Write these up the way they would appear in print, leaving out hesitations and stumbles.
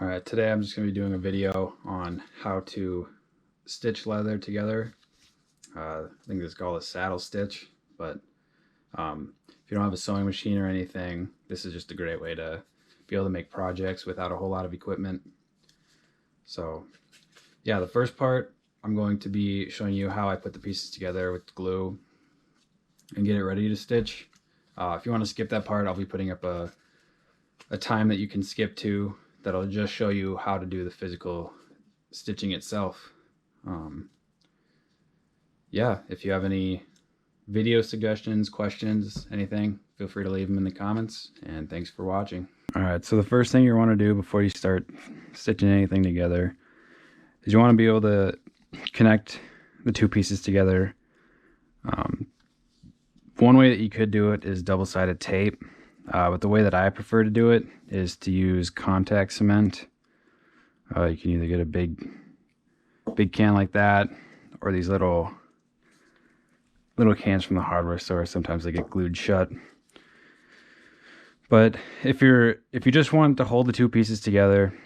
Alright, today I'm just going to be doing a video on how to stitch leather together. I think this is called a saddle stitch, but if you don't have a sewing machine or anything, this is just a great way to be able to make projects without a whole lot of equipment. So yeah, the first part, I'm going to be showing you how I put the pieces together with glue and get it ready to stitch. If you want to skip that part, I'll be putting up a time that you can skip to that'll just show you how to do the physical stitching itself. Yeah, if you have any video suggestions, questions, anything, feel free to leave them in the comments, and thanks for watching. Alright, so the first thing you want to do before you start stitching anything together is you want to be able to connect the two pieces together. One way that you could do it is double-sided tape, but the way that I prefer to do it is to use contact cement. You can either get a big can like that, or these little cans from the hardware store. Sometimes they get glued shut. But if you just want to hold the two pieces together,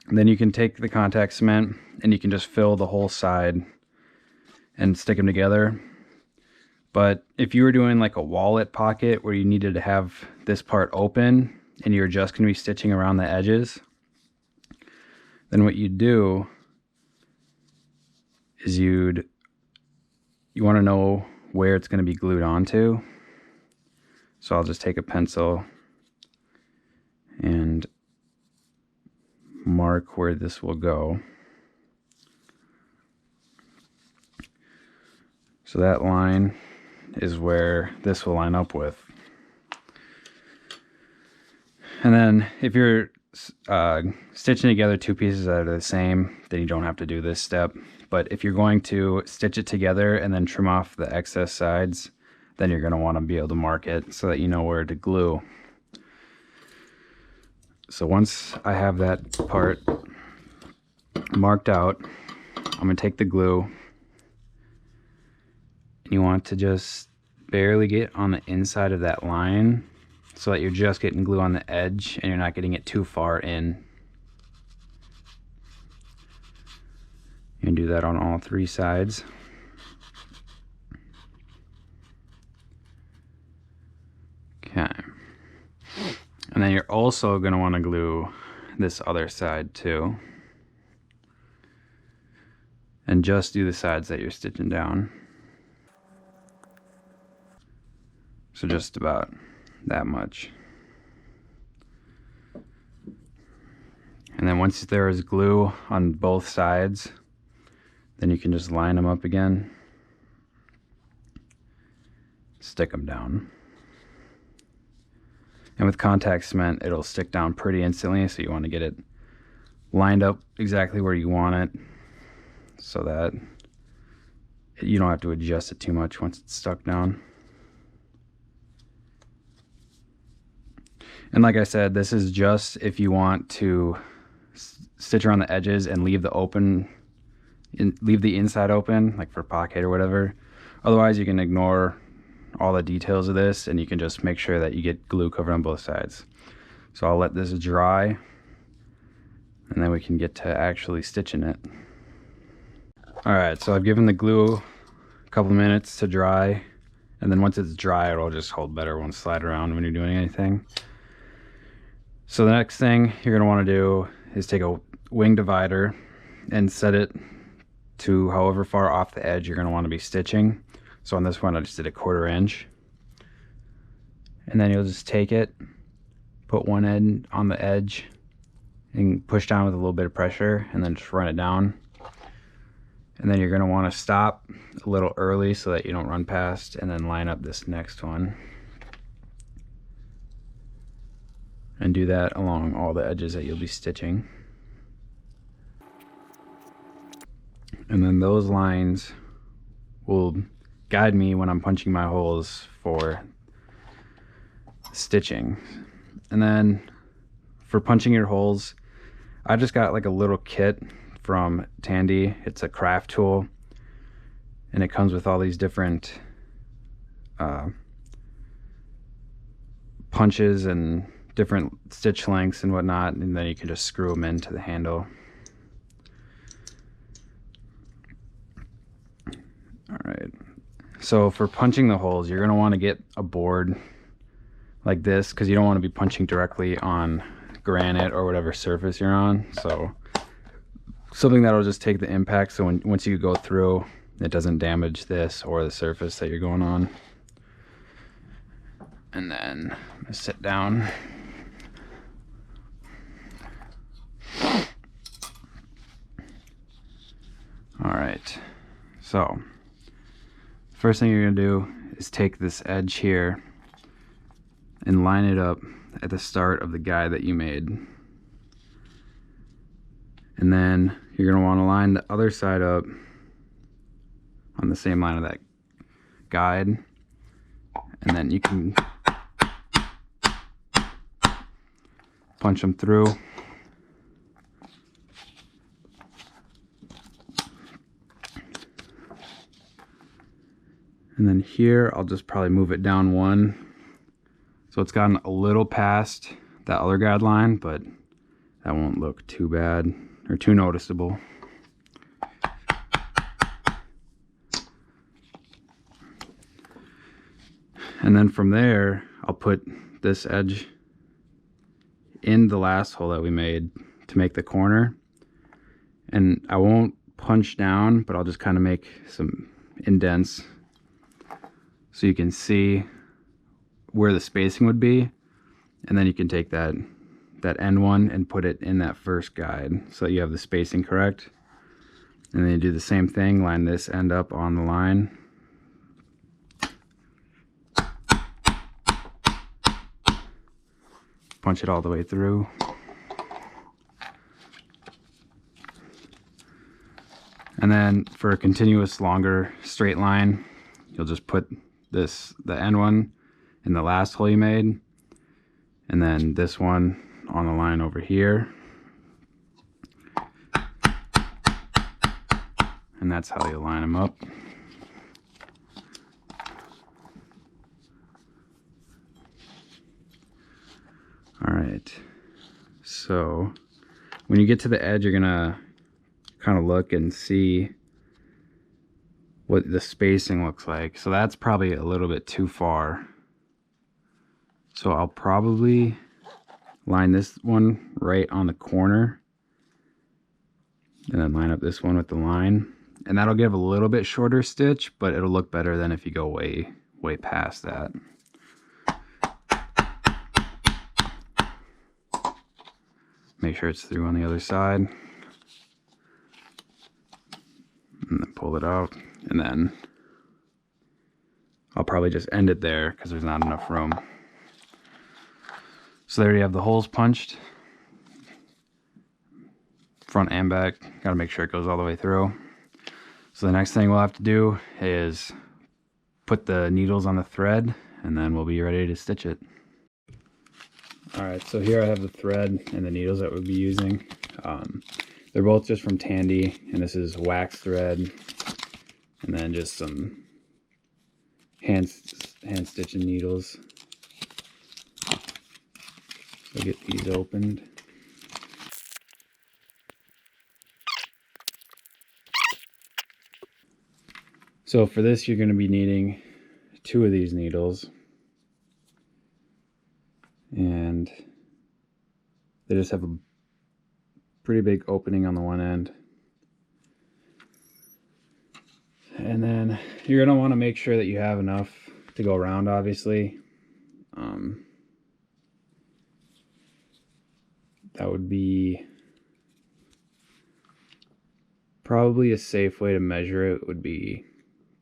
then you can take the contact cement and you can just fill the whole side and stick them together. But if you were doing like a wallet pocket where you needed to have this part open and you're just going to be stitching around the edges, then what you'd do is you want to know where it's going to be glued onto. So I'll just take a pencil and mark where this will go. So that line is where this will line up with. And then if you're stitching together two pieces that are the same, then you don't have to do this step. But if you're going to stitch it together and then trim off the excess sides, then you're going to want to be able to mark it so that you know where to glue. So once I have that part marked out, I'm going to take the glue, and you want to just barely get on the inside of that line so that you're just getting glue on the edge and you're not getting it too far in. You can do that on all three sides. Okay. And then you're also going to want to glue this other side too. And just do the sides that you're stitching down. So just about that much. And then once there is glue on both sides, then you can just line them up again, stick them down. And with contact cement, it'll stick down pretty instantly, so you want to get it lined up exactly where you want it so that you don't have to adjust it too much once it's stuck down. And like I said, this is just if you want to stitch around the edges and leave the inside open, like for pocket or whatever. Otherwise, you can ignore all the details of this and you can just make sure that you get glue covered on both sides. So I'll let this dry and then we can get to actually stitching it. Alright, so I've given the glue a couple minutes to dry, and then once it's dry, it'll just hold better, won't slide around when you're doing anything. So the next thing you're going to want to do is take a wing divider and set it to however far off the edge you're going to want to be stitching. So on this one I just did a 1/4 inch. And then you'll just take it, put one end on the edge and push down with a little bit of pressure, and then just run it down. And then you're going to want to stop a little early so that you don't run past, and then line up this next one. And do that along all the edges that you'll be stitching. And then those lines will guide me when I'm punching my holes for stitching. And then for punching your holes, I just got like a little kit from Tandy. It's a craft tool, and it comes with all these different punches and different stitch lengths and whatnot, and then you can just screw them into the handle. All right, so for punching the holes, you're going to want to get a board like this, because you don't want to be punching directly on granite or whatever surface you're on. So something that'll just take the impact, so once you go through, it doesn't damage this or the surface that you're going on. And then I'm gonna sit down. All right, so first thing you're gonna do is take this edge here and line it up at the start of the guide that you made. And then you're gonna wanna line the other side up on the same line of that guide. And then you can punch them through. And then here, I'll just probably move it down one. So it's gotten a little past that other guideline, but that won't look too bad or too noticeable. And then from there, I'll put this edge in the last hole that we made to make the corner. And I won't punch down, but I'll just kind of make some indents so you can see where the spacing would be. And then you can take that end one and put it in that first guide so that you have the spacing correct. And then you do the same thing, line this end up on the line. Punch it all the way through. And then for a continuous longer straight line, you'll just put the end one in the last hole you made, and then this one on the line over here. And that's how you line them up. All right, so when you get to the edge, you're gonna kind of look and see what the spacing looks like. So that's probably a little bit too far. So I'll probably line this one right on the corner and then line up this one with the line. And that'll give a little bit shorter stitch, but it'll look better than if you go way past that. Make sure it's through on the other side. And then pull it out. And then I'll probably just end it there because there's not enough room. So there you have the holes punched, front and back. Got to make sure it goes all the way through. So the next thing we'll have to do is put the needles on the thread, and then we'll be ready to stitch it. All right, so here I have the thread and the needles that we'll be using. They're both just from Tandy, and this is wax thread, and then just some hand stitching needles. So get these opened. So for this, you're going to be needing 2 of these needles, and they just have a pretty big opening on the one end. And then you're going to want to make sure that you have enough to go around, obviously. That would be probably a safe way to measure it, would be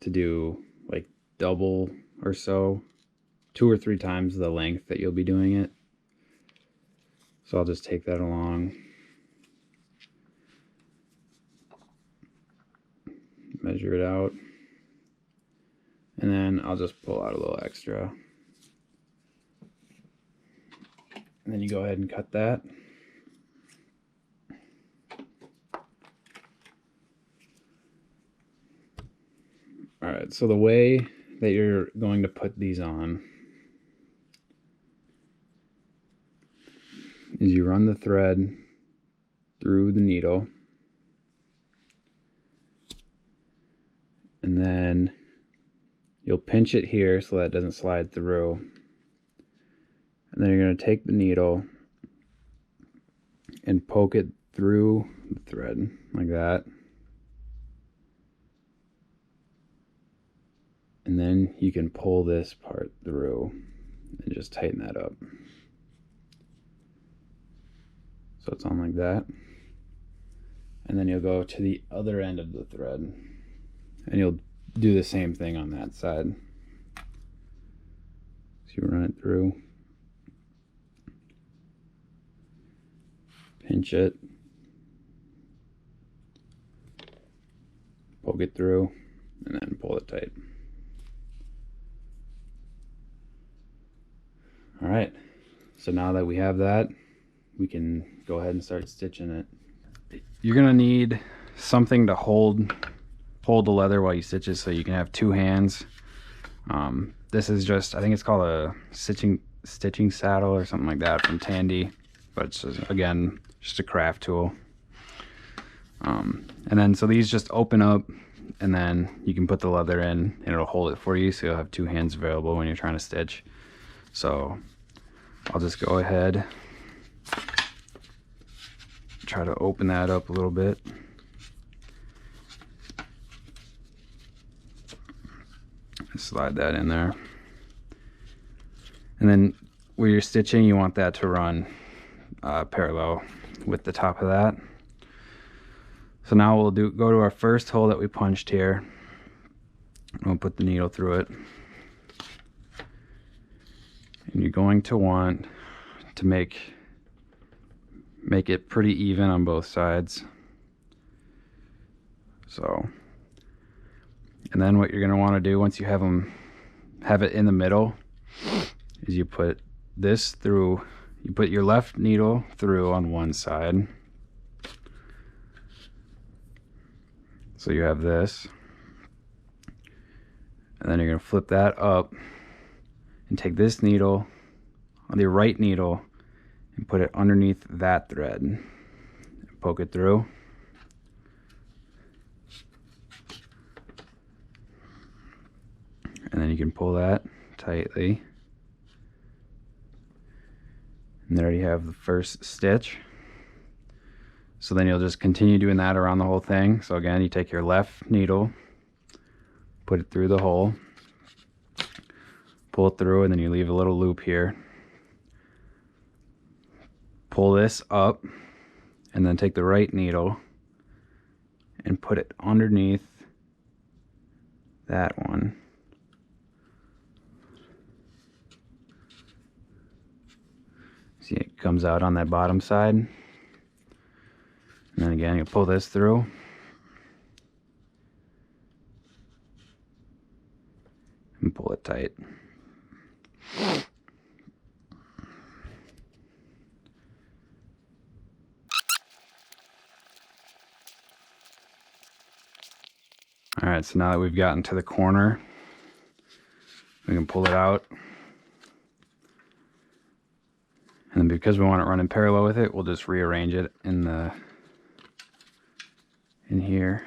to do like double or so, 2 or 3 times the length that you'll be doing it. So I'll just take that along, measure it out, and then I'll just pull out a little extra. And then you go ahead and cut that. Alright, so the way that you're going to put these on is you run the thread through the needle, and then you'll pinch it here so that it doesn't slide through. And then you're going to take the needle and poke it through the thread like that. And then you can pull this part through and just tighten that up. So it's on like that. And then you'll go to the other end of the thread and you'll do the same thing on that side. So you run it through, pinch it, poke it through, and then pull it tight. All right, so now that we have that, we can go ahead and start stitching it. You're gonna need something to hold the leather while you stitch it, so you can have two hands. This is just, I think it's called a stitching saddle or something like that from Tandy, but it's just, again, just a craft tool. And then so these just open up, and then you can put the leather in and it'll hold it for you, so you'll have two hands available when you're trying to stitch. So I'll just go ahead, try to open that up a little bit. Slide that in there. And then where you're stitching, you want that to run parallel with the top of that. So now we'll go to our first hole that we punched here. We'll put the needle through it. And you're going to want to make it pretty even on both sides. So, and then what you're going to want to do once you have it in the middle is you put this through, you put your left needle through on one side. So you have this, and then you're going to flip that up and take this needle on the right needle and put it underneath that thread and poke it through. And then you can pull that tightly. And there you have the first stitch. So then you'll just continue doing that around the whole thing. So again, you take your left needle, put it through the hole, pull it through, and then you leave a little loop here. Pull this up, and then take the right needle and put it underneath that one. See, it comes out on that bottom side. And then again, you pull this through. And pull it tight. All right, so now that we've gotten to the corner, we can pull it out. And then because we want it running parallel with it, we'll just rearrange it in here.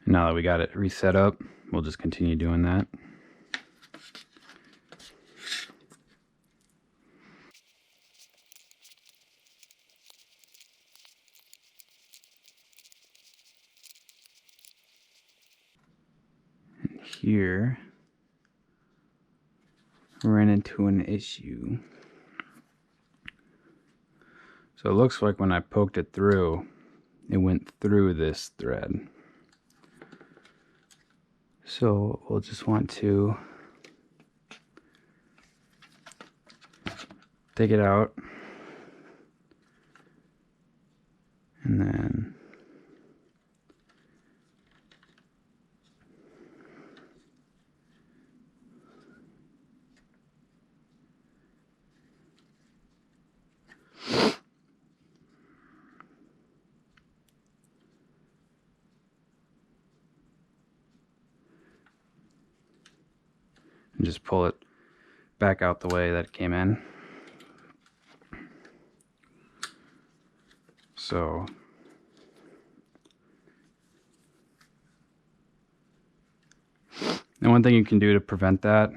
And now that we got it reset up, we'll just continue doing that. And here, ran into an issue. So it looks like when I poked it through, it went through this thread. So we'll just want to take it out, and then and just pull it back out the way that it came in. So and one thing you can do to prevent that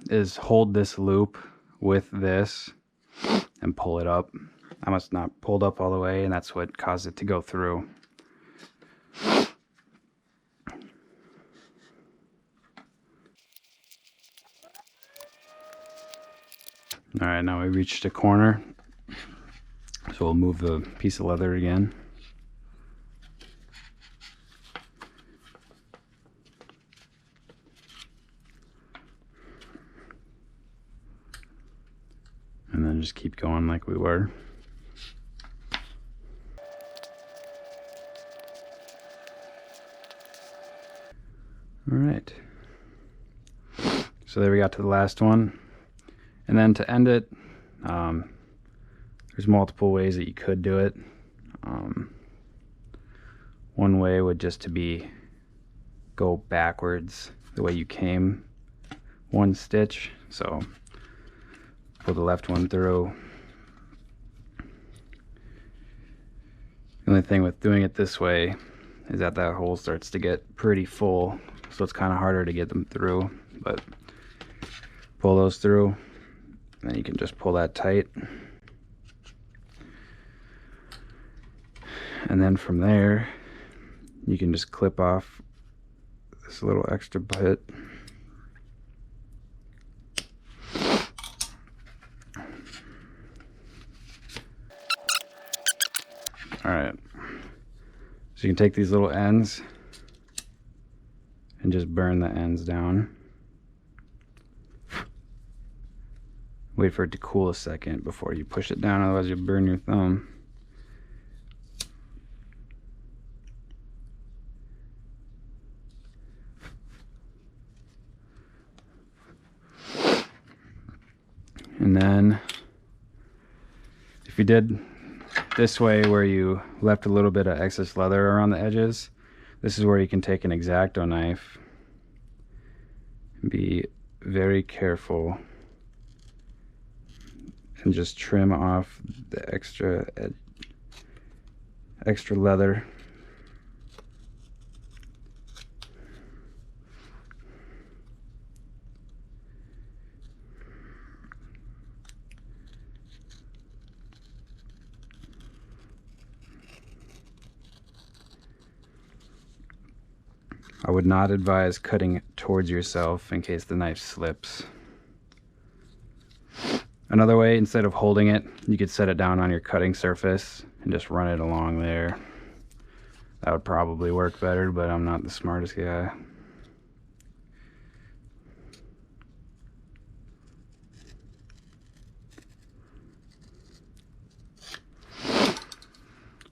is hold this loop with this and pull it up. I must not pulled up all the way, and that's what caused it to go through. Alright, now we reached a corner, so we'll move the piece of leather again. And then just keep going like we were. Alright, so there we got to the last one. And then to end it, there's multiple ways that you could do it. One way would just to be go backwards the way you came one stitch. So pull the left one through. The only thing with doing it this way is that that hole starts to get pretty full, so it's kind of harder to get them through, but pull those through, and then you can just pull that tight. And then from there, you can just clip off this little extra bit. Alright, so you can take these little ends and just burn the ends down. Wait for it to cool a second before you push it down, otherwise you'll burn your thumb. And then if you did this way where you left a little bit of excess leather around the edges, this is where you can take an X-Acto knife and be very careful and just trim off the extra leather. I would not advise cutting towards yourself in case the knife slips. Another way, instead of holding it, you could set it down on your cutting surface and just run it along there. That would probably work better, but I'm not the smartest guy.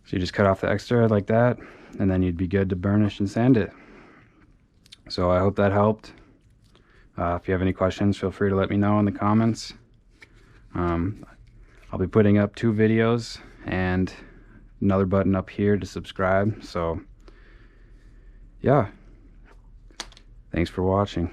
So you just cut off the extra like that, and then you'd be good to burnish and sand it. So I hope that helped. If you have any questions, feel free to let me know in the comments. I'll be putting up 2 videos and another button up here to subscribe. So yeah, thanks for watching.